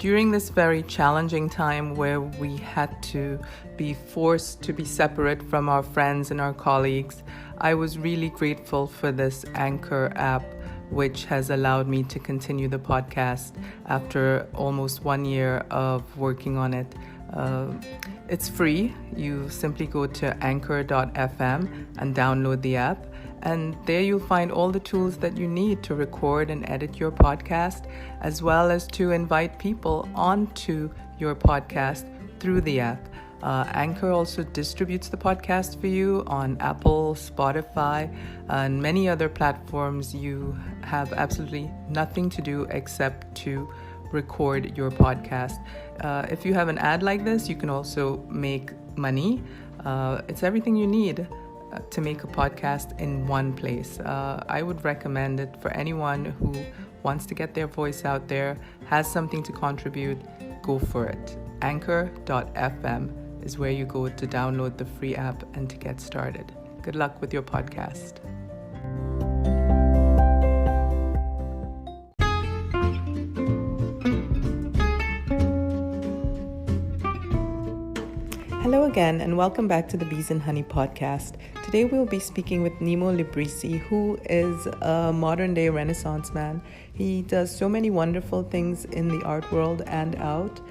during this very challenging time where we had to be forced to be separate from our friends and our colleagues, I was really grateful for this Anchor app, which has allowed me to continue the podcast after almost 1 year of working on it. It's free. You simply go to anchor.fm and download the app. And there you'll find all the tools that you need to record and edit your podcast, as well as to invite people onto your podcast through the app. Anchor also distributes the podcast for you on Apple, Spotify, and many other platforms. You have absolutely nothing to do except to record your podcast. If you have an ad like this, you can also make money. It's everything you need to make a podcast in one place. I would recommend it for anyone who wants to get their voice out there, has something to contribute. Go for it. Anchor.fm is where you go to download the free app and to get started. Good luck with your podcast. Hello again, and welcome back to the Bees and Honey podcast. Today we'll be speaking with Nemo Librizzi, who is a modern-day Renaissance man. He does so many wonderful things in the art world and out.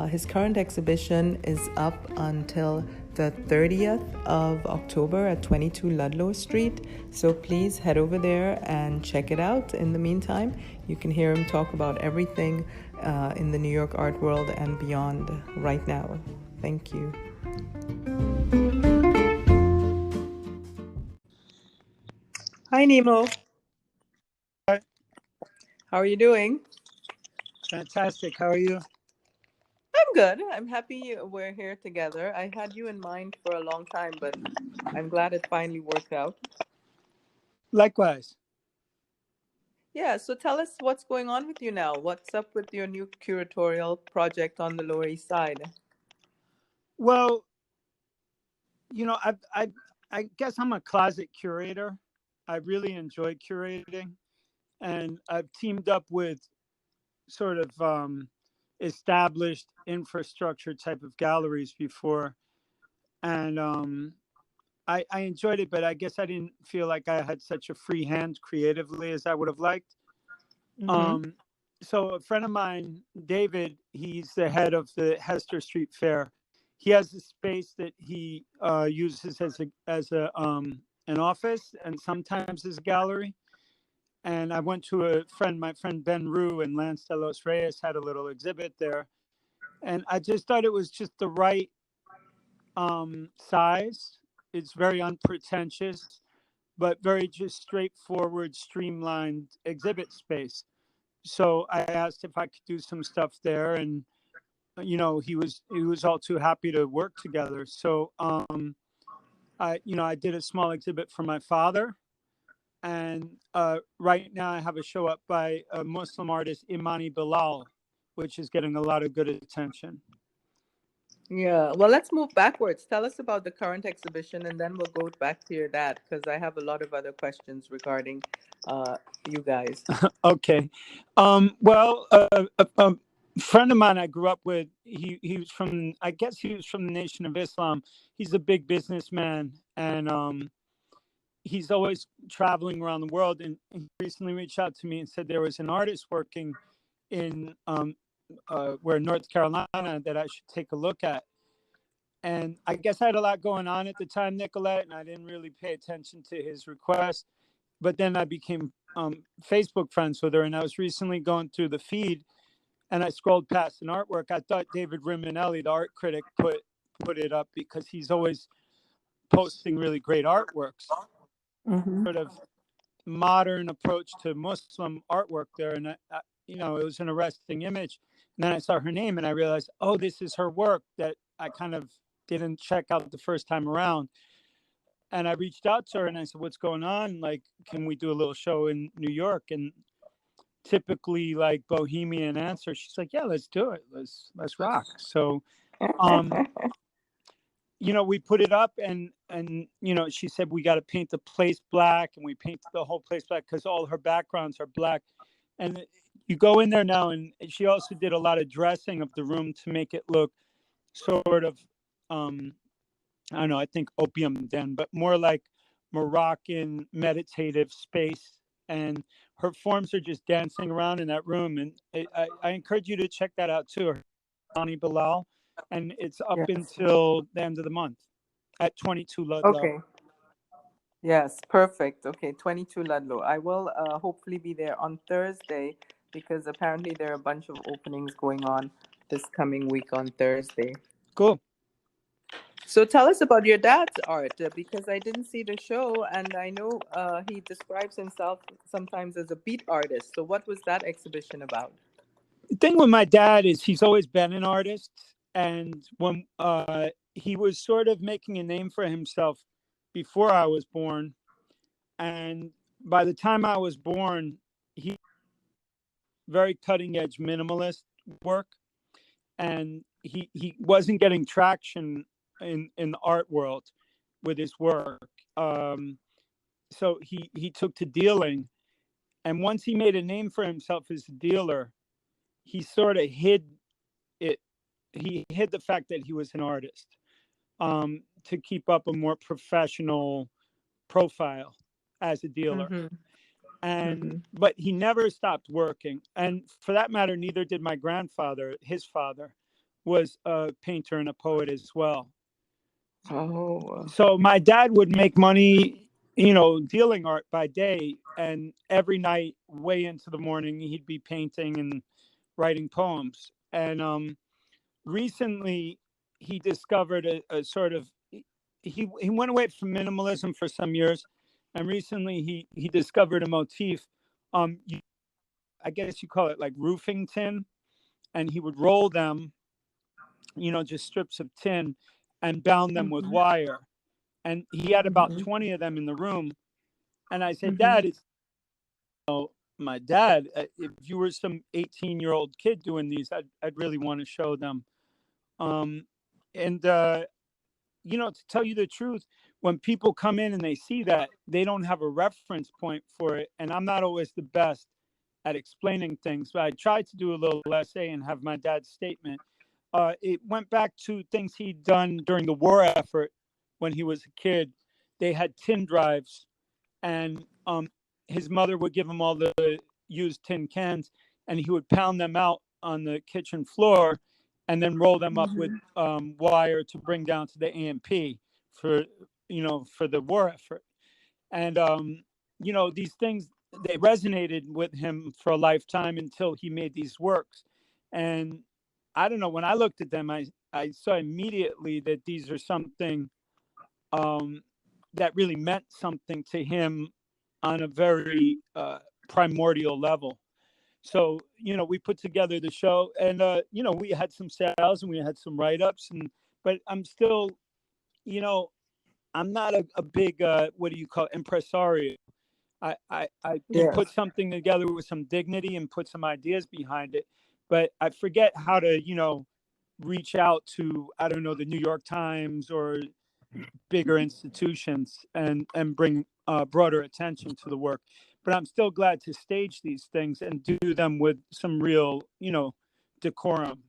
His current exhibition is up until the 30th of October at 22 Ludlow Street. So please head over there and check it out. In the meantime, you can hear him talk about everything in the New York art world and beyond right now. Thank you. Hi, Nemo. Hi. How are you doing? Fantastic. How are you? I'm good. I'm happy we're here together. I had you in mind for a long time, but I'm glad it finally worked out. Likewise. Yeah, so tell us what's going on with you now. What's up with your new curatorial project on the Lower East Side? Well, you know, I guess I'm a closet curator. I really enjoy curating, and I've teamed up with sort of established infrastructure type of galleries before, and I enjoyed it, but I guess I didn't feel like I had such a free hand creatively as I would have liked. Mm-hmm. So a friend of mine, David, he's the head of the Hester Street Fair. He has a space that he uses as a an office and sometimes as a gallery. And I went to my friend Ben Rue and Lance de los Reyes had a little exhibit there. And I just thought it was just the right size. It's very unpretentious, but very just straightforward, streamlined exhibit space. So I asked if I could do some stuff there, and he was all too happy to work together. So I did a small exhibit for my father, and right now I have a show up by a Muslim artist, Imani Bilal, which is getting a lot of good attention. Yeah, well, let's move backwards. Tell us about the current exhibition, and then we'll go back to your dad, because I have a lot of other questions regarding you guys. Okay. Well, a friend of mine I grew up with, he was from, I guess he was from the Nation of Islam. He's a big businessman, and he's always traveling around the world. And he recently reached out to me and said there was an artist working in North Carolina that I should take a look at. And I guess I had a lot going on at the time, Nicolette, and I didn't really pay attention to his request. But then I became Facebook friends with her, and I was recently going through the feed, and I scrolled past an artwork. I thought David Riminelli, the art critic, put it up because he's always posting really great artworks. Mm-hmm. Sort of modern approach to Muslim artwork there, and it was an arresting image. And then I saw her name, and I realized, oh, this is her work that I kind of didn't check out the first time around. And I reached out to her and I said, what's going on? Like, can we do a little show in New York? And typically like bohemian answer, she's like, yeah, let's do it. Let's rock. So, we put it up and she said, we got to paint the place black, and we painted the whole place black because all her backgrounds are black. And you go in there now, and she also did a lot of dressing of the room to make it look sort of, I don't know, I think opium den, but more like Moroccan meditative space. And her forms are just dancing around in that room. And I encourage you to check that out too. Bonnie Bilal. And it's up Yes. until the end of the month at 22 Ludlow. Okay. Yes, perfect. Okay, 22 Ludlow. I will hopefully be there on Thursday because apparently there are a bunch of openings going on this coming week on Thursday. Cool. So tell us about your dad's art because I didn't see the show and I know he describes himself sometimes as a beat artist. So what was that exhibition about? The thing with my dad is he's always been an artist. And when he was sort of making a name for himself before I was born. And by the time I was born, he very cutting edge minimalist work. And he wasn't getting traction in the art world with his work. So he took to dealing. And once he made a name for himself as a dealer, he sort of hid it. He hid the fact that he was an artist, to keep up a more professional profile as a dealer. Mm-hmm. And Mm-hmm. but he never stopped working. And for that matter, neither did my grandfather. His father was a painter and a poet as well. Oh. So my dad would make money, dealing art by day, and every night, way into the morning, he'd be painting and writing poems. And recently, he discovered a sort of he went away from minimalism for some years, and recently he discovered a motif. I guess you call it like roofing tin, and he would roll them, just strips of tin, and bound them with Mm-hmm. wire. And he had about Mm-hmm. 20 of them in the room. And I said, Mm-hmm. Dad, it's my dad. If you were some 18-year-old kid doing these, I'd really want to show them. Um, and to tell you the truth, when people come in and they see that, they don't have a reference point for it. And I'm not always the best at explaining things, but I tried to do a little essay and have my dad's statement. It went back to things he'd done during the war effort when he was a kid. They had tin drives, and his mother would give him all the used tin cans, and he would pound them out on the kitchen floor and then roll them up with wire to bring down to the AMP for the war effort. And these things, they resonated with him for a lifetime until he made these works. And I don't know, when I looked at them, I saw immediately that these are something that really meant something to him on a very primordial level. So, we put together the show, and we had some sales and we had some write-ups, but I'm still, I'm not a big what do you call it, impresario. I can Yes. put something together with some dignity and put some ideas behind it, but I forget how to, reach out to, I don't know, the New York Times or bigger institutions, and bring broader attention to the work. But I'm still glad to stage these things and do them with some real, decorum.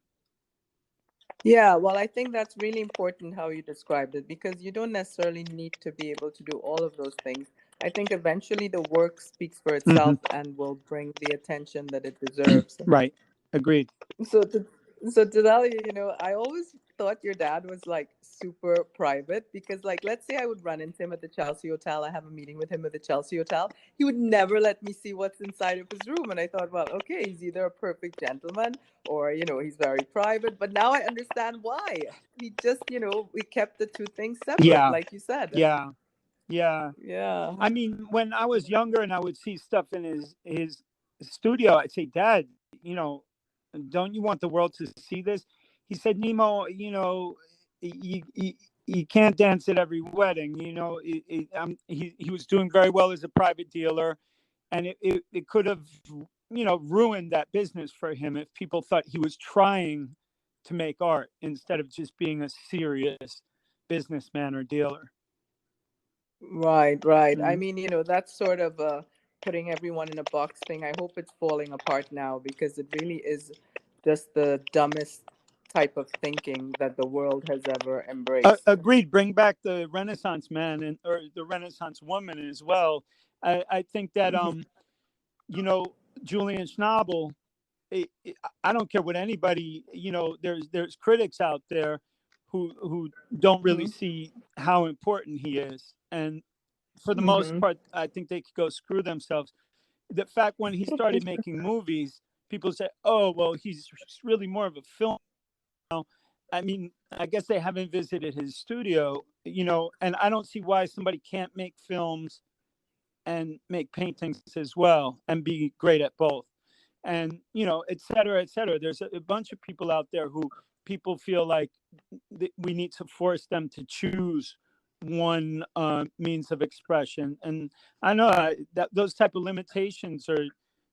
Yeah, well, I think that's really important how you described it because you don't necessarily need to be able to do all of those things. I think eventually the work speaks for Mm-hmm. itself and will bring the attention that it deserves. Right. Agreed. So to so to tell you, I always thought your dad was like super private because like let's say I would run into him at the Chelsea Hotel. I have a meeting with him at the Chelsea Hotel. He would never let me see what's inside of his room. And I thought, well, okay, he's either a perfect gentleman or, he's very private. But now I understand why. He just, we kept the two things separate, Yeah. like you said. Yeah. Yeah. Yeah. I mean, when I was younger and I would see stuff in his studio, I'd say, Dad, don't you want the world to see this? He said, Nemo, you can't dance at every wedding. He was doing very well as a private dealer, and it could have, ruined that business for him if people thought he was trying to make art instead of just being a serious businessman or dealer. Right, right. I Mm-hmm. mean, that's sort of putting everyone in a box thing, I hope it's falling apart now, because it really is just the dumbest type of thinking that the world has ever embraced. Agreed. Bring back the Renaissance man and or the Renaissance woman as well. I think that you know, Julian Schnabel. I don't care what anybody, you know. There's critics out there who don't really Hmm. see how important he is, and for the most Hmm. part, I think they could go screw themselves. The fact when he started making movies, people say, "Oh, well, he's really more of a film." I mean, I guess they haven't visited his studio, you know, and I don't see why somebody can't make films and make paintings as well and be great at both. And, you know, et cetera, et cetera. There's a bunch of people out there who people feel like we need to force them to choose one means of expression. And I know that those type of limitations are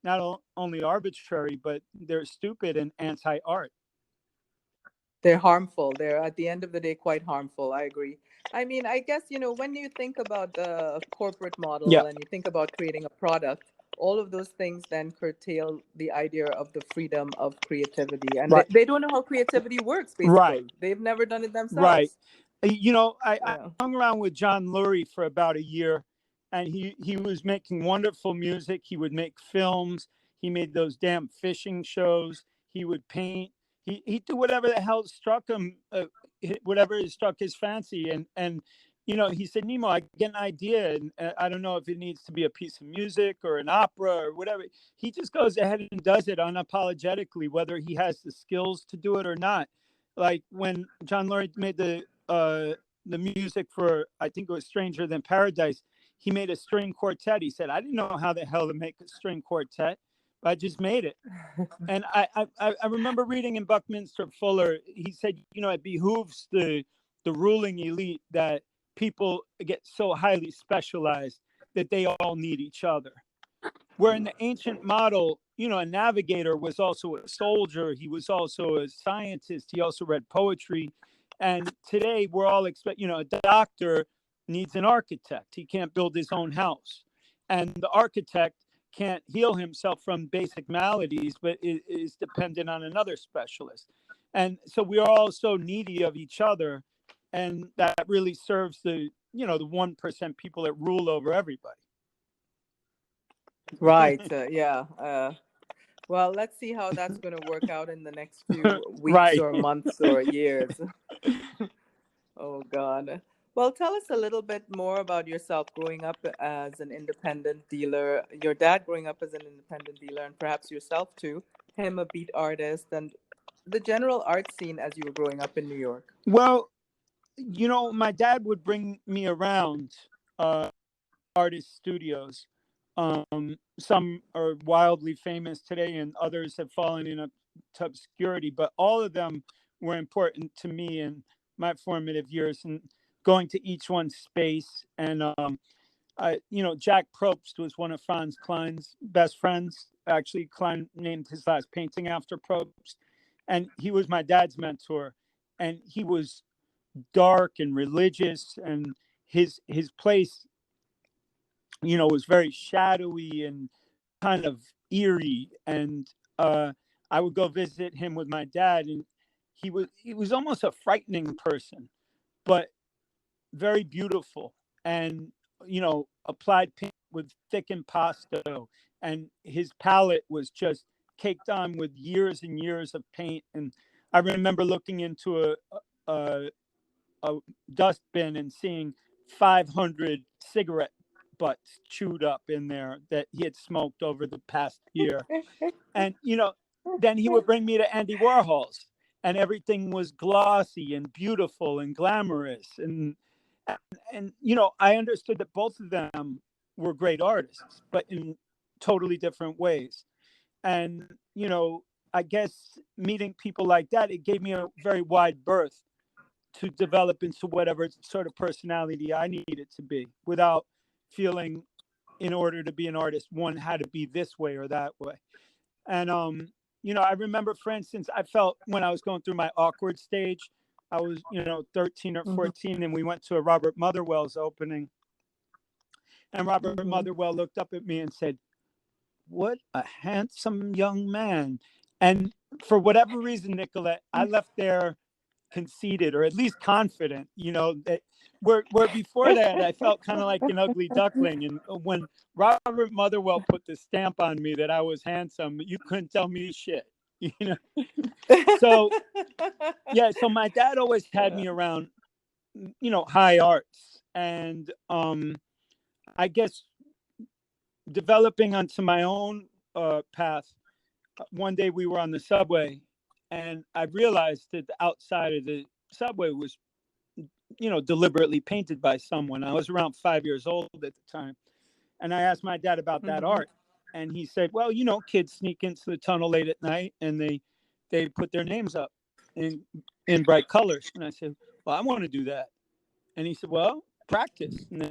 not only arbitrary, but they're stupid and anti-art. They're harmful. They're, at the end of the day, quite harmful. I agree. I mean, I guess, when you think about the corporate Yeah, model and you think about creating a product, all of those things then curtail the idea of the freedom of creativity. And they, right, they don't know how creativity works, right. basically. They've never done it Right. themselves. You know, I Yeah. hung around with John Lurie for about a year, and he was making wonderful music. He would make films. He made those damn fishing shows. He would paint. He'd do whatever the hell struck him, whatever struck his fancy. And you know, he said, Nemo, I get an idea, and I don't know if it needs to be a piece of music or an opera or whatever. He just goes ahead and does it unapologetically, whether he has the skills to do it or not. Like when John Lurie made the music for, I think it was Stranger Than Paradise, he made a string quartet. He said, I didn't know how the hell to make a string quartet, but I just made it. And I remember reading in Buckminster Fuller, he said, you know, it behooves the ruling elite that people get so highly specialized that they all need each other. Where in the ancient model, you know, a navigator was also a soldier. He was also a scientist. He also read poetry. And today we're all expect, you know, a doctor needs an architect. He can't build his own house. And the architect can't heal himself from basic maladies, but is dependent on another specialist. And so we are all so needy of each other. And that really serves the, you know, the 1% people that rule over everybody. Right. Yeah. Well, let's see how that's going to work out in the next few weeks Right. or months or years. Oh, God. Well, tell us a little bit more about yourself growing up as an independent dealer, your dad growing up as an independent dealer, and perhaps yourself too, him a beat artist, and the general art scene as you were growing up in New York. Well, you know, my dad would bring me around uh, artist studios. Some are wildly famous today, and others have fallen into obscurity. But all of them were important to me in my formative years, and going to each one's space. And you know, Jack Probst was one of Franz Klein's best friends. Actually, Klein named his last painting after Probst, and he was my dad's mentor. And he was dark and religious, and his place, you know, was very shadowy and kind of eerie. And I would go visit him with my dad, and he was almost a frightening person, but very beautiful. And you know, applied paint with thick impasto, and his palette was just caked on with years and years of paint. And I remember looking into a a dustbin and seeing 500 cigarette butts chewed up in there that he had smoked over the past year. And, you know, then he would bring me to Andy Warhol's, and everything was glossy and beautiful and glamorous. And you know, I understood that both of them were great artists, but in totally different ways. And, you know, I guess meeting people like that, it gave me a very wide berth to develop into whatever sort of personality I needed to be without feeling in order to be an artist, one had to be this way or that way. And, you know, I remember, for instance, I felt when I was going through my awkward stage, I was, you know, 13 or Mhm. 14, and we went to a Robert Motherwell's opening. And Robert Mm-hmm. Motherwell looked up at me and said, "What a handsome young man." And for whatever reason, Nicolette, I left there conceited, or at least confident, that where before that I felt kind of like an ugly duckling. And when Robert Motherwell put the stamp on me that I was handsome, you couldn't tell me shit. you know so yeah, so my dad always had me around, high arts, and I guess developing onto my own path. One day we were on the subway, and I realized that the outside of the subway was, deliberately painted by someone. I was around 5 years old at the time. And I asked my dad about that Mm-hmm. art. And he said, well, kids sneak into the tunnel late at night and they put their names up in bright colors. And I said, well, I want to do that. And he said, well, practice. And then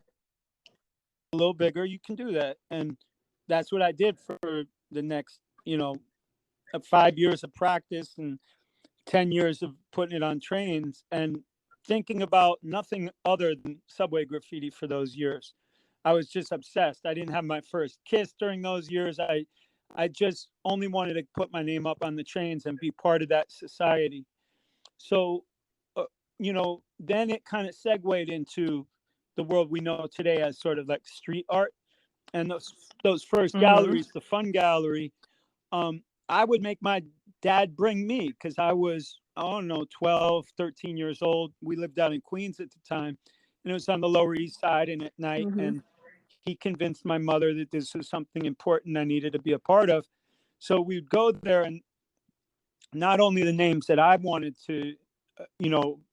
a little bigger, you can do that. And that's what I did for the next, 5 years of practice and 10 years of putting it on trains, and thinking about nothing other than subway graffiti for those years. I was just obsessed. I didn't have my first kiss during those years. I just only wanted to put my name up on the trains and be part of that society. So, then it kind of segued into the world we know today as sort of like street art. And those first Mm-hmm. galleries, the Fun Gallery, I would make my dad bring me, because I was, I don't know, 12, 13 years old. We lived out in Queens at the time, and it was on the Lower East Side and at night. Mm-hmm. And he convinced my mother that this was something important I needed to be a part of. So we'd go there, and not only the names that I wanted to,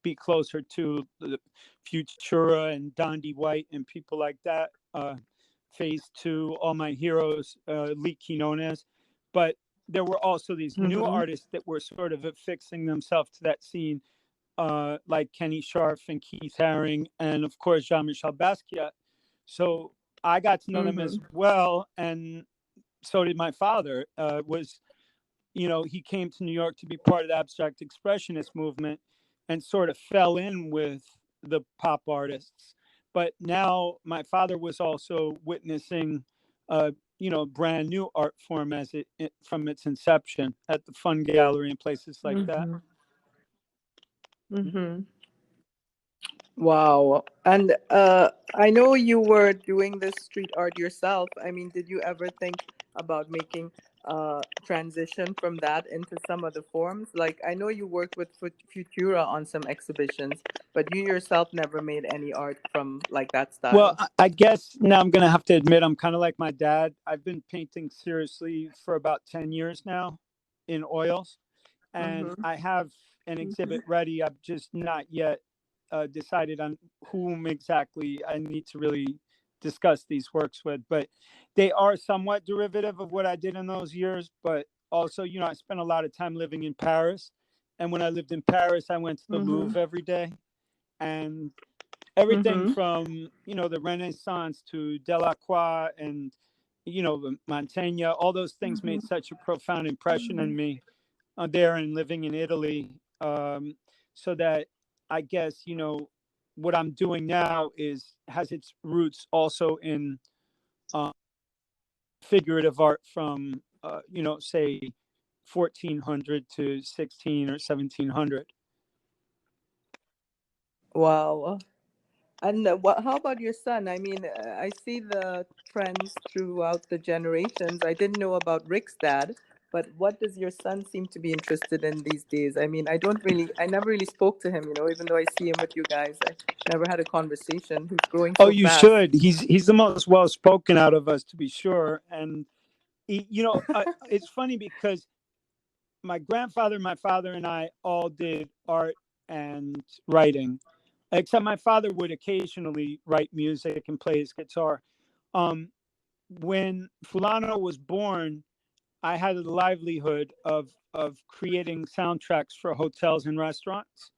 be closer to, the Futura and Dondi White and people like that, Phase Two, all my heroes, Lee Quinones, but there were also these new Mm-hmm. artists that were sort of affixing themselves to that scene, like Kenny Scharf and Keith Haring, and of course Jean-Michel Basquiat. So I got to know them as Mm-hmm. well, and so did my father. He came to New York to be part of the abstract expressionist movement, and sort of fell in with the pop artists. But now my father was also witnessing, brand new art form as it from its inception at the Fun Gallery and places like that. Mm-hmm. Mm-hmm. Wow. And I know you were doing this street art yourself. I mean, did you ever think about making transition from that into some other forms? Like, I know you worked with Futura on some exhibitions, but you yourself never made any art from like that Well, style. I guess now I'm going to have to admit I'm kind of like my dad. I've been painting seriously for about 10 years now in oils, and Mm-hmm. I have an Mm-hmm. exhibit ready. I've just not yet decided on whom exactly I need to really discuss these works with, but they are somewhat derivative of what I did in those years. But also, I spent a lot of time living in Paris. And when I lived in Paris, I went to the Mm-hmm. Louvre every day. And everything Mm-hmm. from, the Renaissance to Delacroix and, Montaigne, all those things Mm-hmm. made such a profound impression on me there and living in Italy. So that I guess, what I'm doing now has its roots also in uh, figurative art from, say 1400 to 16 or 1700. Wow. And what? How about your son? I mean, I see the trends throughout the generations. I didn't know about Rick's dad, but what does your son seem to be interested in these days? I mean, I never really spoke to him, even though I see him with you guys. I never had a conversation. He's growing Oh, so you fast. should. He's the most well spoken out of us, to be sure. And it's funny because my grandfather, my father, and I all did art and writing, except my father would occasionally write music and play his guitar. Um, when Fulano was born, I had the livelihood of creating soundtracks for hotels and restaurants.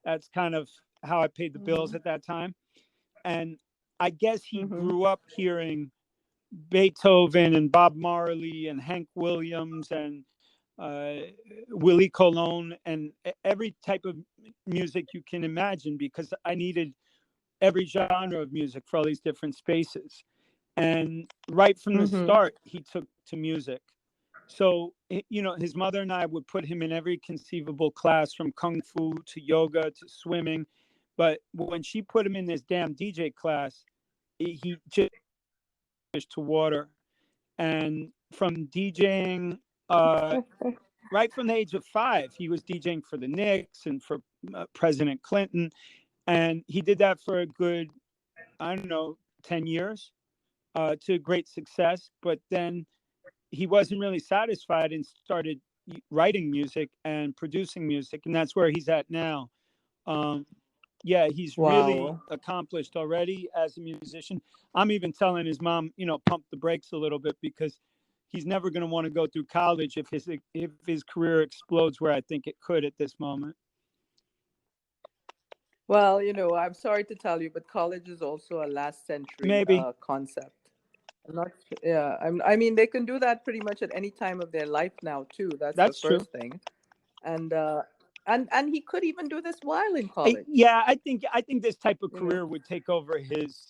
That's kind of how I paid the bills Mm-hmm. at that time. And I guess he Mm-hmm. grew up hearing Beethoven and Bob Marley and Hank Williams and uh, Willie Colon and every type of music you can imagine, because I needed every genre of music for all these different spaces. And right from the Mm-hmm. start, he took to music. So, his mother and I would put him in every conceivable class, from kung fu to yoga to swimming. But when she put him in this damn DJ class, he just to water. And from DJing, right from the age of 5, he was DJing for the Knicks and for President Clinton. And he did that for a good, I don't know, 10 years, to great success. But then he wasn't really satisfied and started writing music and producing music. And that's where he's at now. Um, yeah, he's really Wow. accomplished already as a musician. I'm even telling his mom, pump the brakes a little bit, because he's never going to want to go through college if his career explodes where I think it could at this moment. Well, I'm sorry to tell you, but college is also a last century Maybe. concept. I'm not, yeah, I mean, they can do that pretty much at any time of their life now, too. That's the That's true. first thing. And and he could even do this while in college, Yeah, I think this type of you know. career would take over his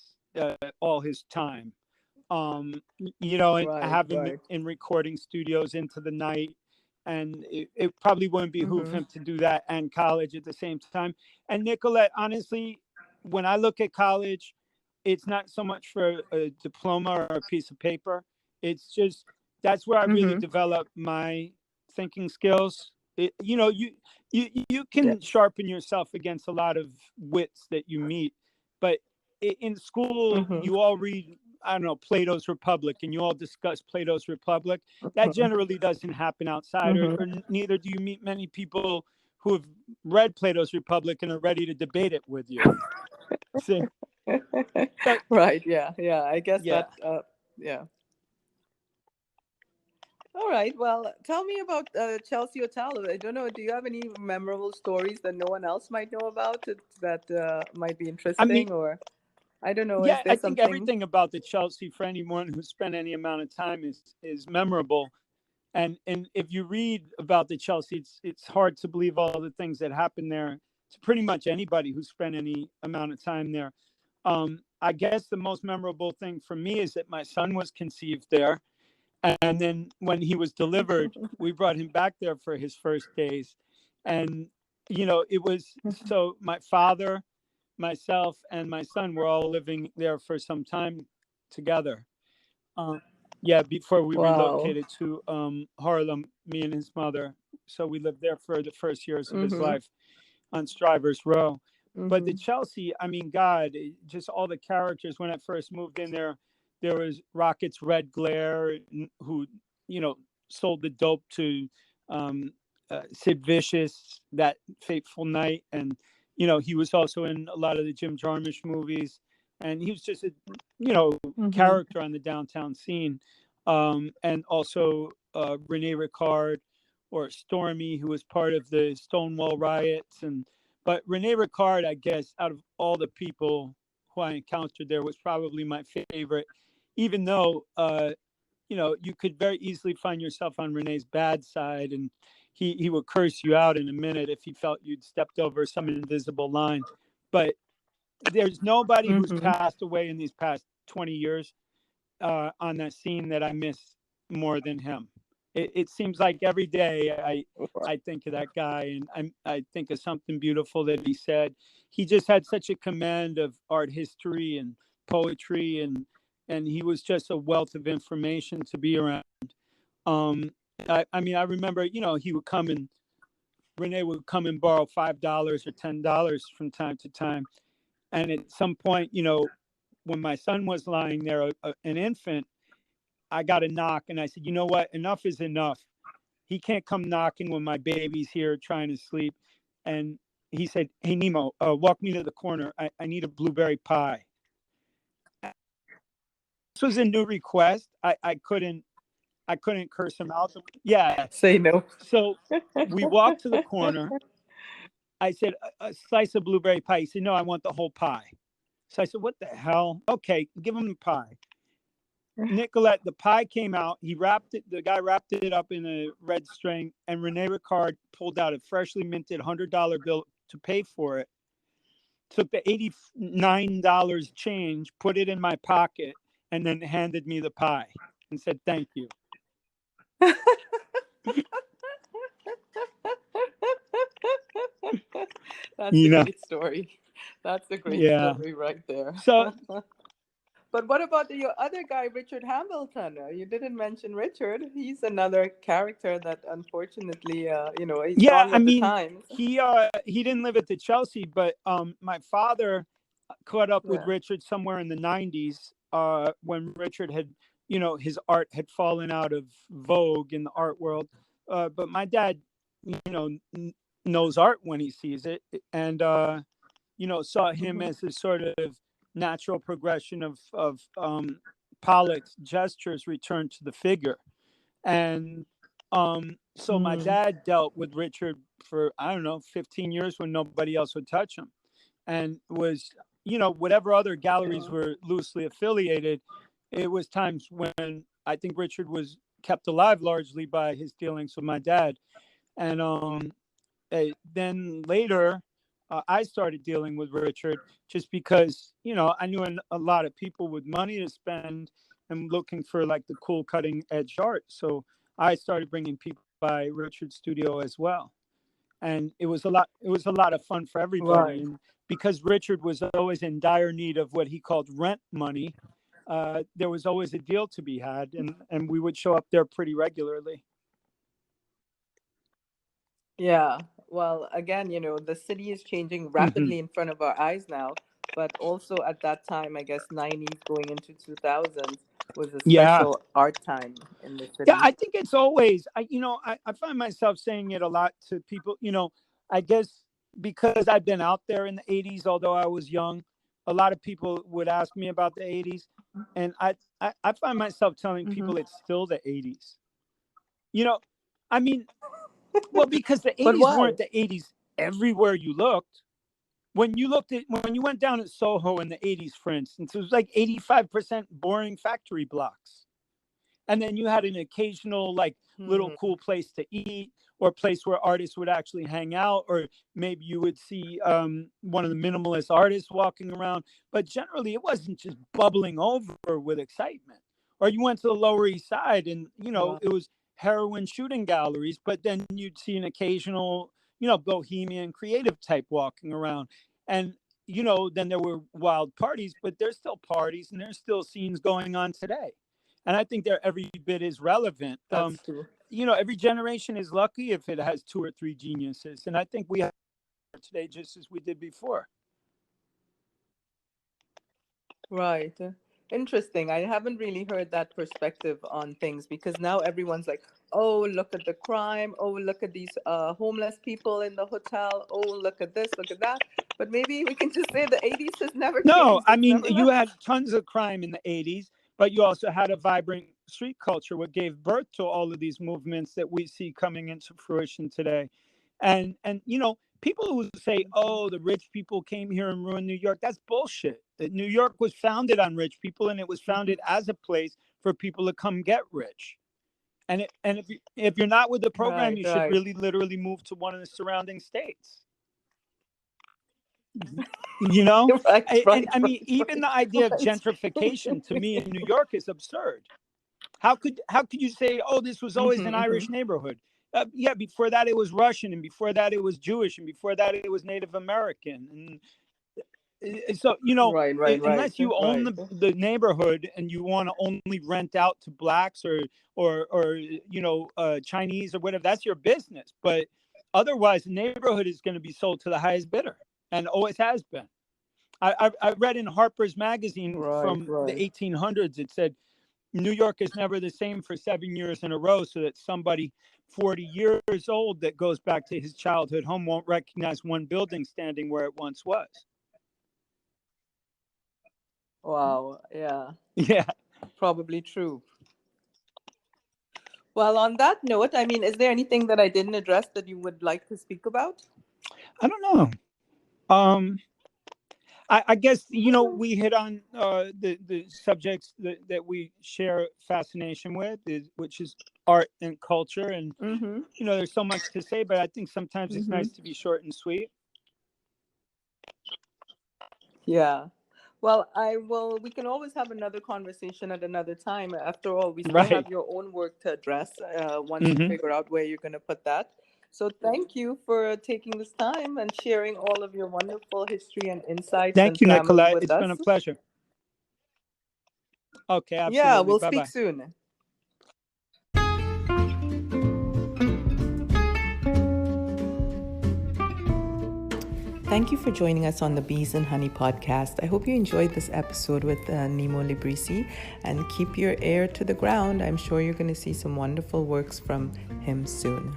all his time. And Right, have him right. in recording studios into the night. And it probably wouldn't behoove Mm-hmm. him to do that and college at the same time. And Nicolette, honestly, when I look at college, it's not so much for a diploma or a piece of paper. It's just, that's where I really Mm-hmm. develop my thinking skills. You can Yes. sharpen yourself against a lot of wits that you meet, but in school Mm-hmm. you all read, I don't know, Plato's Republic, and you all discuss Plato's Republic. That Mm-hmm. generally doesn't happen outside, or, Mm-hmm. or neither do you meet many people who have read Plato's Republic and are ready to debate it with you. See, so Right, yeah, yeah. I guess yeah. that, yeah. All right. Well, tell me about Chelsea Hotel. I don't know. Do you have any memorable stories that no one else might know about that might be I mean, interesting? Or I don't know. Is yeah, there I think something? everything about the Chelsea, for anyone who spent any amount of time, is memorable. And if you read about the Chelsea, it's hard to believe all the things that happened there to pretty much anybody who spent any amount of time there. I guess the most memorable thing for me is that my son was conceived there, and then when he was delivered, we brought him back there for his first days. And it was, so my father, myself, and my son were all living there for some time together. um, yeah, before we Wow. relocated to Harlem, me and his mother. So we lived there for the first years of his Mm-hmm. life on Strivers Row. But the Mm-hmm. Chelsea, I mean, God, just all the characters. When I first moved in there was Rocket's Red Glare, who, you know, sold the dope to um, Sid Vicious that fateful night. And, he was also in a lot of the Jim Jarmusch movies. And he was just a, Mm-hmm. character on the downtown scene. And also Rene Ricard, or Stormy, who was part of the Stonewall riots. But Rene Ricard, I guess, out of all the people who I encountered there, was probably my favorite, even though you could very easily find yourself on Renee's bad side, and he would curse you out in a minute if he felt you'd stepped over some invisible line. But there's nobody who's Mm-hmm. passed away in these past 20 years on that scene that I miss more than him. It seems like every day I think of that guy, and I think of something beautiful that he said. He just had such a command of art history and poetry, and he was just a wealth of information to be around. Um, I mean, I remember, he would come and Renee would come and borrow $5 or $10 from time to time. And at some point, when my son was lying there, an infant, I got a knock, and I said, you know what? Enough is enough. He can't come knocking when my baby's here trying to sleep. And he said, hey, Nemo, walk me to the corner. I need a blueberry pie. This was a new request. I couldn't curse him out. Yeah. Say no. So we walked to the corner. I said, a slice of blueberry pie. He said, no, I want the whole pie. So I said, what the hell? Okay, give him the pie. Nicolette, the pie came out. The guy wrapped it up in a red string, and Rene Ricard pulled out a freshly minted $100 bill to pay for it. Took the $89 change, put it in my pocket, and then handed me the pie and said, "Thank you." That's You a know, great story. That's a great yeah. story right there. So But what about your other guy, Richard Hamilton? You didn't mention Richard. He's another character that unfortunately, he's yeah, gone I with the mean, times. he didn't live at the Chelsea, but my father caught up with Yeah. Richard somewhere in the 90s, when Richard had, his art had fallen out of vogue in the art world. But my dad, knows art when he sees it, and saw him Hmm. as a sort of natural progression of Pollock's gestures return to the figure. And so my Mm. dad dealt with Richard for, I don't know, 15 years when nobody else would touch him, and was, whatever other galleries Yeah. were loosely affiliated, it was times when I think Richard was kept alive largely by his dealings with my dad. And then later, I started dealing with Richard just because, I knew a lot of people with money to spend and looking for like the cool cutting edge art. So I started bringing people by Richard's studio as well. And it was a lot of fun for everybody. Right. And because Richard was always in dire need of what he called rent money, there was always a deal to be had, and we would show up there pretty regularly. Yeah. Well, again, the city is changing Hmm. rapidly in front of our eyes now, but also at that time, I guess 90s going into 2000s was a Yeah. special art time in the Yeah, city. I think it's always, I find myself saying it a lot to people, I guess because I've been out there in the 80s, although I was young, a lot of people would ask me about the 80s. And I find myself telling Hmm. people it's still the 80s. You know, I mean, well, because the But 80s why? weren't the 80s everywhere you looked. When you went down at Soho in the 80s, for instance, it was like 85% boring factory blocks, and then you had an occasional like little Hmm. cool place to eat, or a place where artists would actually hang out, or maybe you would see one of the minimalist artists walking around, but generally it wasn't just bubbling over with excitement. Or you went to the Lower East Side, and Wow. it was heroin shooting galleries, but then you'd see an occasional bohemian creative type walking around. And then there were wild parties, but there's still parties and there's still scenes going on today, and I think they're every bit as relevant. That's true. Every generation is lucky if it has two or three geniuses, and I think we have today just as we did before. Right. Interesting. I haven't really heard that perspective on things because now everyone's like, oh, look at the crime. Oh, look at these homeless people in the hotel. Oh, look at this, look at that. But maybe we can just say the 80s has never No, changed. I It's mean never you had left. tons of crime in the '80s, but you also had a vibrant street culture, what gave birth to all of these movements that we see coming into fruition today. And people who say, "Oh, the rich people came here and ruined New York," that's bullshit. That New York was founded on rich people, and it was Mhm. founded as a place for people to come get rich. And if you're not with the program, Right, you should right. really literally move to one of the surrounding states. You know, Right, and right, I mean, right, even right, the idea of right. gentrification to me in New York is absurd. How could you say, oh, this was always an Hmm. Irish neighborhood? Yeah, before that it was Russian, and before that it was Jewish, and before that it was Native American, and so Right, right, right, unless you own right. the neighborhood and you want to only rent out to blacks or Chinese or whatever, that's your business. But otherwise, the neighborhood is going to be sold to the highest bidder, and always has been. I read in Harper's Magazine Right, from the right. 1800s. It said New York is never the same for 7 years in a row, so that somebody 40 years old that goes back to his childhood home won't recognize one building standing where it once was. Wow. Yeah, Yeah, probably true. Well, on that note, I mean, is there anything that I didn't address that you would like to speak about? I don't know. Um, I guess we hit on the subjects that we share fascination with, which is art and culture, and Mm-hmm. there's so much to say, but I think sometimes it's Mm-hmm. nice to be short and sweet. Yeah. Well, we can always have another conversation at another time. After all, we still Right. have your own work to address once you Hmm. figure out where you're going to put that. So thank you for taking this time and sharing all of your wonderful history and insights and Thank you, family Nicolette. with It's been a us. pleasure. Okay, Yeah, absolutely. we'll speak Bye-bye. soon. Thank you for joining us on the Bees and Honey podcast. I hope you enjoyed this episode with Nemo Librizzi, and keep your ear to the ground. I'm sure you're going to see some wonderful works from him soon.